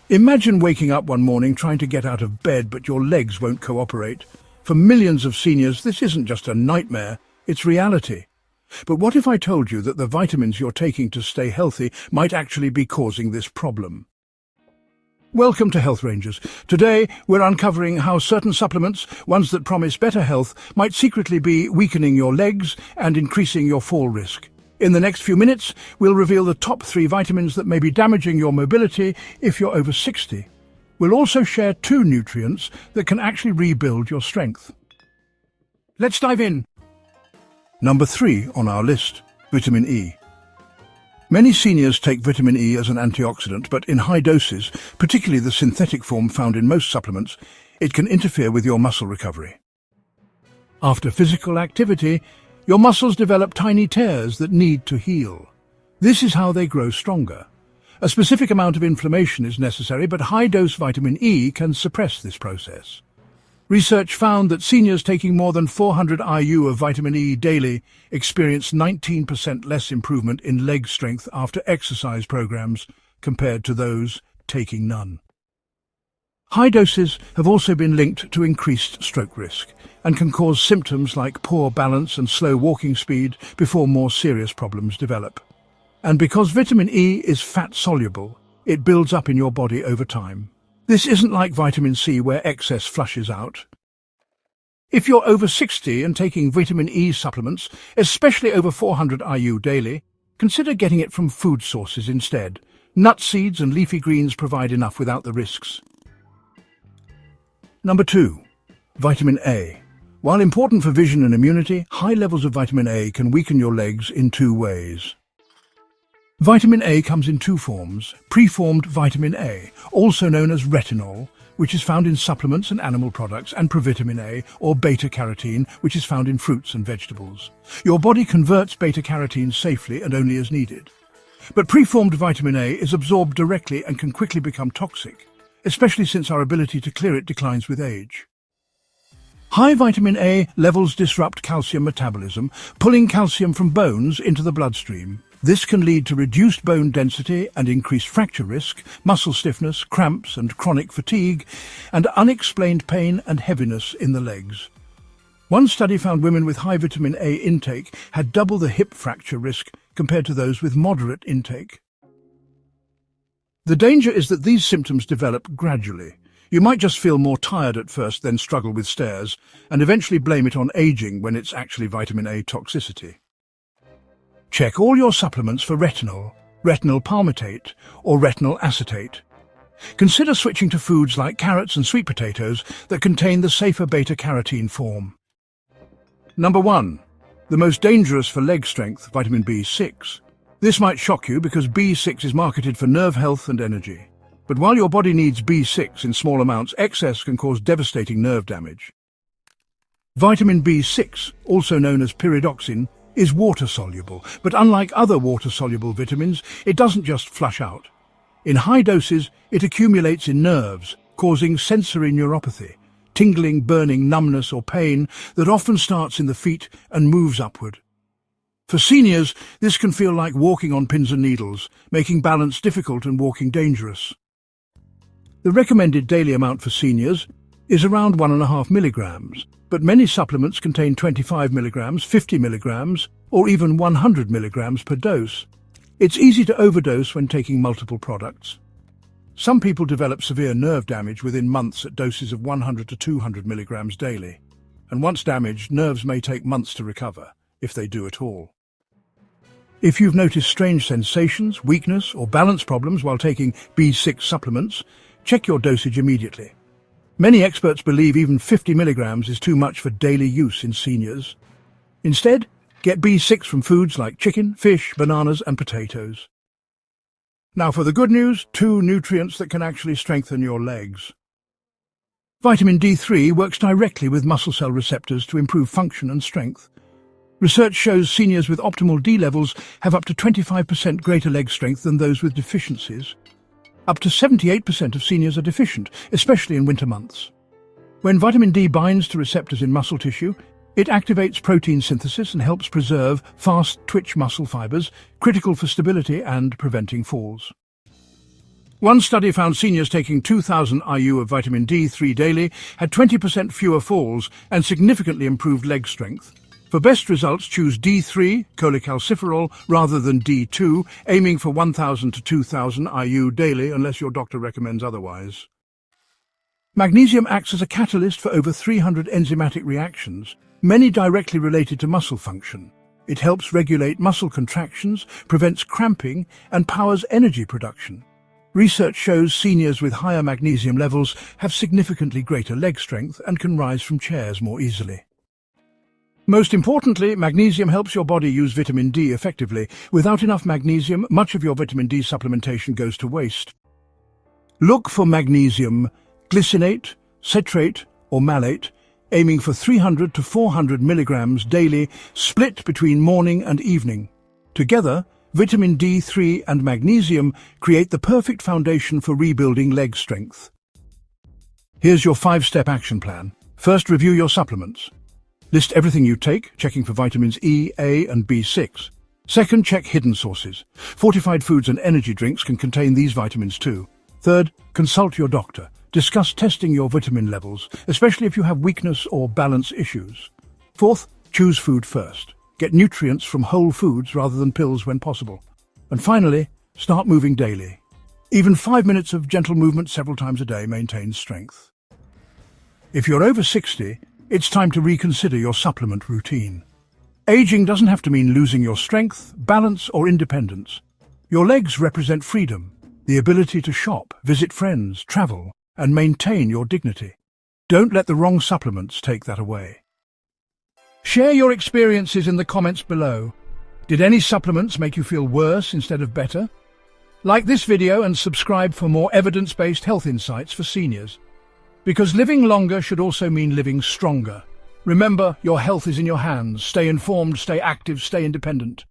Imagine waking up one morning trying to get out of bed, but your legs won't cooperate. For millions of seniors, this isn't just a nightmare, it's reality. But what if I told you that the vitamins you're taking to stay healthy might actually be causing this problem? Welcome to Health Rangers. Today, we're uncovering how certain supplements, ones that promise better health, might secretly be weakening your legs and increasing your fall risk. In the next few minutes, we'll reveal the top 3 vitamins that may be damaging your mobility if you're over 60. We'll also share 2 nutrients that can actually rebuild your strength. Let's dive in. Number 3 on our list, vitamin E. Many seniors take vitamin E as an antioxidant, but in high doses, particularly the synthetic form found in most supplements, it can interfere with your muscle recovery. After physical activity, your muscles develop tiny tears that need to heal. This is how they grow stronger. A specific amount of inflammation is necessary, but high-dose vitamin E can suppress this process. Research found that seniors taking more than 400 IU of vitamin E daily experienced 19% less improvement in leg strength after exercise programs compared to those taking none. High doses have also been linked to increased stroke risk and can cause symptoms like poor balance and slow walking speed before more serious problems develop. And because vitamin E is fat-soluble, it builds up in your body over time. This isn't like vitamin C where excess flushes out. If you're over 60 and taking vitamin E supplements, especially over 400 IU daily, consider getting it from food sources instead. Nut seeds and leafy greens provide enough without the risks. Number 2. Vitamin A. While important for vision and immunity, high levels of vitamin A can weaken your legs in 2 ways. Vitamin A comes in 2 forms: preformed vitamin A, also known as retinol, which is found in supplements and animal products, and provitamin A, or beta-carotene, which is found in fruits and vegetables. Your body converts beta-carotene safely and only as needed. But preformed vitamin A is absorbed directly and can quickly become toxic, especially since our ability to clear it declines with age. High vitamin A levels disrupt calcium metabolism, pulling calcium from bones into the bloodstream. This can lead to reduced bone density and increased fracture risk, muscle stiffness, cramps and chronic fatigue, and unexplained pain and heaviness in the legs. One study found women with high vitamin A intake had double the hip fracture risk compared to those with moderate intake. The danger is that these symptoms develop gradually. You might just feel more tired at first, then struggle with stairs, and eventually blame it on aging when it's actually vitamin A toxicity. Check all your supplements for retinol, retinol palmitate, or retinol acetate. Consider switching to foods like carrots and sweet potatoes that contain the safer beta-carotene form. Number 1. The most dangerous for leg strength, vitamin B6. This might shock you because B6 is marketed for nerve health and energy. But while your body needs B6 in small amounts, excess can cause devastating nerve damage. Vitamin B6, also known as pyridoxine, is water-soluble, but unlike other water-soluble vitamins, it doesn't just flush out. In high doses, it accumulates in nerves, causing sensory neuropathy, tingling, burning, numbness or pain that often starts in the feet and moves upward. For seniors, this can feel like walking on pins and needles, making balance difficult and walking dangerous. The recommended daily amount for seniors is around 1.5 milligrams, but many supplements contain 25 milligrams, 50 milligrams, or even 100 milligrams per dose. It's easy to overdose when taking multiple products. Some people develop severe nerve damage within months at doses of 100 to 200 milligrams daily, and once damaged, nerves may take months to recover, if they do at all. If you've noticed strange sensations, weakness, or balance problems while taking B6 supplements, check your dosage immediately. Many experts believe even 50 milligrams is too much for daily use in seniors. Instead, get B6 from foods like chicken, fish, bananas, and potatoes. Now for the good news, 2 nutrients that can actually strengthen your legs. Vitamin D3 works directly with muscle cell receptors to improve function and strength. Research shows seniors with optimal D levels have up to 25% greater leg strength than those with deficiencies. Up to 78% of seniors are deficient, especially in winter months. When vitamin D binds to receptors in muscle tissue, it activates protein synthesis and helps preserve fast-twitch muscle fibers, critical for stability and preventing falls. One study found seniors taking 2,000 IU of vitamin D3 daily had 20% fewer falls and significantly improved leg strength. For best results, choose D3, cholecalciferol, rather than D2, aiming for 1,000 to 2,000 IU daily unless your doctor recommends otherwise. Magnesium acts as a catalyst for over 300 enzymatic reactions, many directly related to muscle function. It helps regulate muscle contractions, prevents cramping, and powers energy production. Research shows seniors with higher magnesium levels have significantly greater leg strength and can rise from chairs more easily. Most importantly, magnesium helps your body use vitamin D effectively. Without enough magnesium, much of your vitamin D supplementation goes to waste. Look for magnesium glycinate, citrate, or malate, aiming for 300 to 400 milligrams daily, split between morning and evening. Together, vitamin D3 and magnesium create the perfect foundation for rebuilding leg strength. Here's your 5-step action plan. First, review your supplements. List everything you take, checking for vitamins E, A, and B6. Second, check hidden sources. Fortified foods and energy drinks can contain these vitamins too. Third, consult your doctor. Discuss testing your vitamin levels, especially if you have weakness or balance issues. Fourth, choose food first. Get nutrients from whole foods rather than pills when possible. And finally, start moving daily. Even 5 minutes of gentle movement several times a day maintains strength. If you're over 60, it's time to reconsider your supplement routine. Aging doesn't have to mean losing your strength, balance, or independence. Your legs represent freedom, the ability to shop, visit friends, travel, and maintain your dignity. Don't let the wrong supplements take that away. Share your experiences in the comments below. Did any supplements make you feel worse instead of better? Like this video and subscribe for more evidence-based health insights for seniors. Because living longer should also mean living stronger. Remember, your health is in your hands. Stay informed, stay active, stay independent.